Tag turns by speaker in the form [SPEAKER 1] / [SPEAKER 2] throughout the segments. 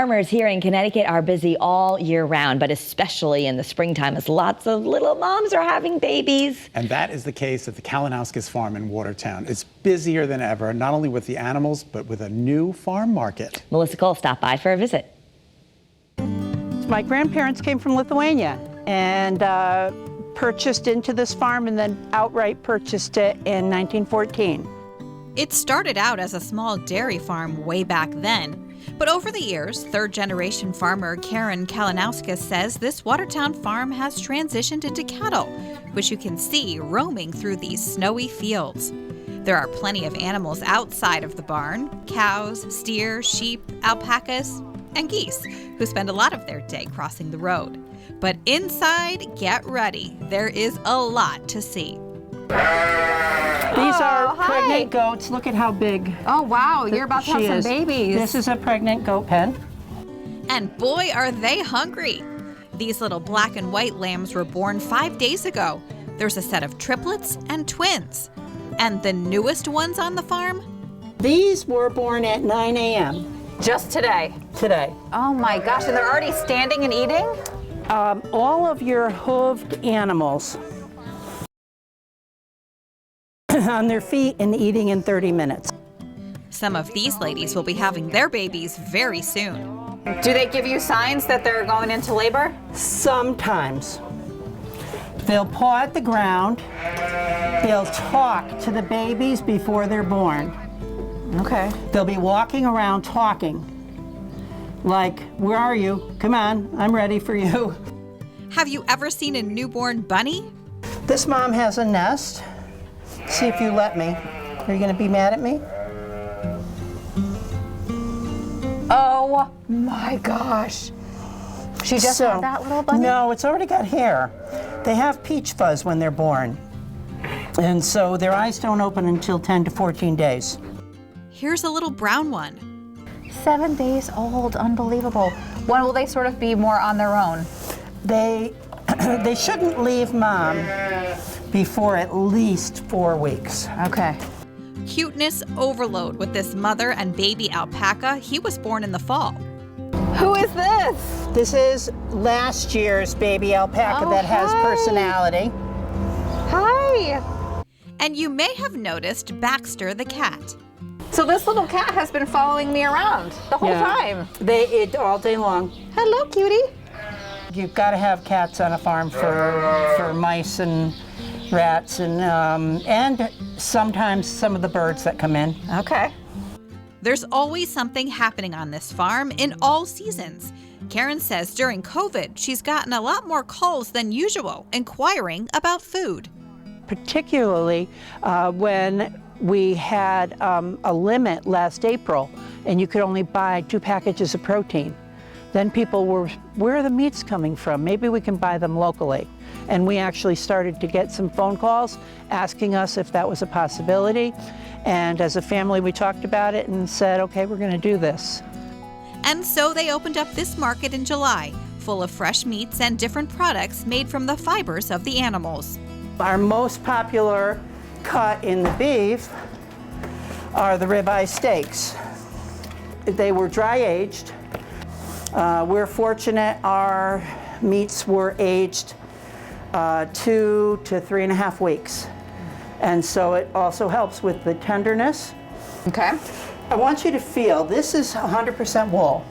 [SPEAKER 1] Farmers here in Connecticut are busy all year round, but especially in the springtime as lots of little moms are having babies.
[SPEAKER 2] And that is the case at the Kalenauskas farm in Watertown. It's busier than ever, not only with the animals, but with a new farm market.
[SPEAKER 1] Melissa Cole stopped by for a visit.
[SPEAKER 3] My grandparents came from Lithuania and purchased into this farm and then outright purchased it in 1914.
[SPEAKER 4] It started out as a small dairy farm way back then. But over the years, third-generation farmer Kalenauskas says this Watertown farm has transitioned into cattle, which you can see roaming through these snowy fields. There are plenty of animals outside of the barn: cows, steer, sheep, alpacas, and geese, who spend a lot of their day crossing the road. But inside, get ready. There is a lot to see.
[SPEAKER 3] These are pregnant goats. Look at how big.
[SPEAKER 5] Oh, wow. You're about to have some babies.
[SPEAKER 3] This is a pregnant goat pen.
[SPEAKER 4] And boy, are they hungry. These little black and white lambs were born 5 days ago. There's a set of triplets and twins. And the newest ones on the farm?
[SPEAKER 3] These were born at 9 a.m.
[SPEAKER 5] Just today?
[SPEAKER 3] Today.
[SPEAKER 5] Oh my gosh, and they're already standing and eating?
[SPEAKER 3] All of your hooved animals on their feet and eating in 30 minutes.
[SPEAKER 4] Some of these ladies will be having their babies very soon.
[SPEAKER 5] Do they give you signs that they're going into labor?
[SPEAKER 3] Sometimes. They'll paw at the ground. They'll talk to the babies before they're born.
[SPEAKER 5] Okay.
[SPEAKER 3] They'll be walking around talking. Like, where are you? Come on, I'm ready for you.
[SPEAKER 4] Have you ever seen a newborn bunny?
[SPEAKER 3] This mom has a nest. See if you let me. Are you gonna be mad at me?
[SPEAKER 5] Oh my gosh. She just had that little bunny?
[SPEAKER 3] No, it's already got hair. They have peach fuzz when they're born. And so their eyes don't open until 10 to 14 days.
[SPEAKER 4] Here's a little brown one.
[SPEAKER 5] 7 days old, unbelievable. When will they sort of be more on their own?
[SPEAKER 3] They shouldn't leave mom before at least 4 weeks.
[SPEAKER 5] Okay.
[SPEAKER 4] Cuteness overload with this mother and baby alpaca. He was born in the fall.
[SPEAKER 5] Who is this?
[SPEAKER 3] This is last year's baby alpaca that has personality.
[SPEAKER 5] Hi.
[SPEAKER 4] And you may have noticed Baxter the cat.
[SPEAKER 5] So this little cat has been following me around the whole time.
[SPEAKER 3] All day long.
[SPEAKER 5] Hello, cutie.
[SPEAKER 3] You've got to have cats on a farm for mice and rats and sometimes some of the birds that come in.
[SPEAKER 5] Okay.
[SPEAKER 4] There's always something happening on this farm in all seasons. Karen says during COVID, she's gotten a lot more calls than usual inquiring about food.
[SPEAKER 3] Particularly when we had a limit last April and you could only buy 2 packages of protein. Then people were, where are the meats coming from? Maybe we can buy them locally. And we actually started to get some phone calls asking us if that was a possibility. And as a family, we talked about it and said, okay, we're gonna do this.
[SPEAKER 4] And so they opened up this market in July, full of fresh meats and different products made from the fibers of the animals.
[SPEAKER 3] Our most popular cut in the beef are the ribeye steaks. They were dry aged. We're fortunate our meats were aged 2 to 3.5 weeks. And so it also helps with the tenderness.
[SPEAKER 5] Okay.
[SPEAKER 3] I want you to feel, this is 100% wool.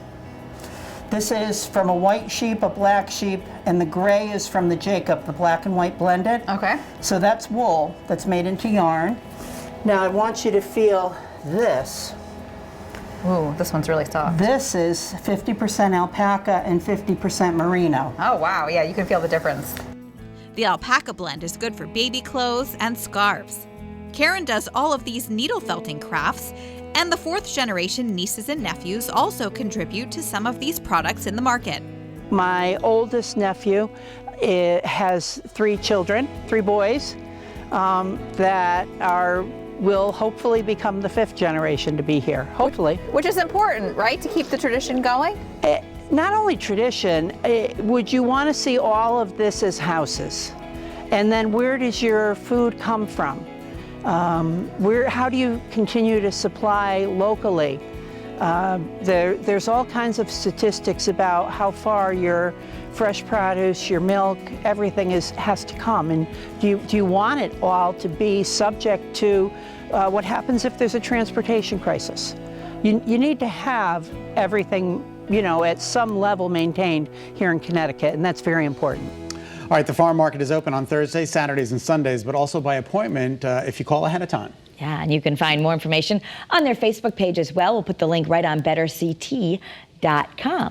[SPEAKER 3] This is from a white sheep, a black sheep, and the gray is from the Jacob, the black and white blended.
[SPEAKER 5] Okay.
[SPEAKER 3] So that's wool that's made into yarn. Now I want you to feel this.
[SPEAKER 5] Ooh, this one's really soft.
[SPEAKER 3] This is 50% alpaca and 50% merino.
[SPEAKER 5] Oh, wow. Yeah, you can feel the difference.
[SPEAKER 4] The alpaca blend is good for baby clothes and scarves. Karen does all of these needle felting crafts, and the 4th generation nieces and nephews also contribute to some of these products in the market.
[SPEAKER 3] My oldest nephew has 3 children, 3 boys, that will hopefully become the 5th generation to be here, hopefully.
[SPEAKER 5] Which is important, right, to keep the tradition going?
[SPEAKER 3] Not only tradition, would you want to see all of this as houses? And then where does your food come from? How do you continue to supply locally? There's all kinds of statistics about how far your fresh produce, your milk, everything has to come. And do you want it all to be subject to what happens if there's a transportation crisis? You need to have everything, at some level maintained here in Connecticut, and that's very important.
[SPEAKER 2] All right, the farm market is open on Thursdays, Saturdays, and Sundays, but also by appointment if you call ahead of time.
[SPEAKER 1] Yeah, and you can find more information on their Facebook page as well. We'll put the link right on betterct.com.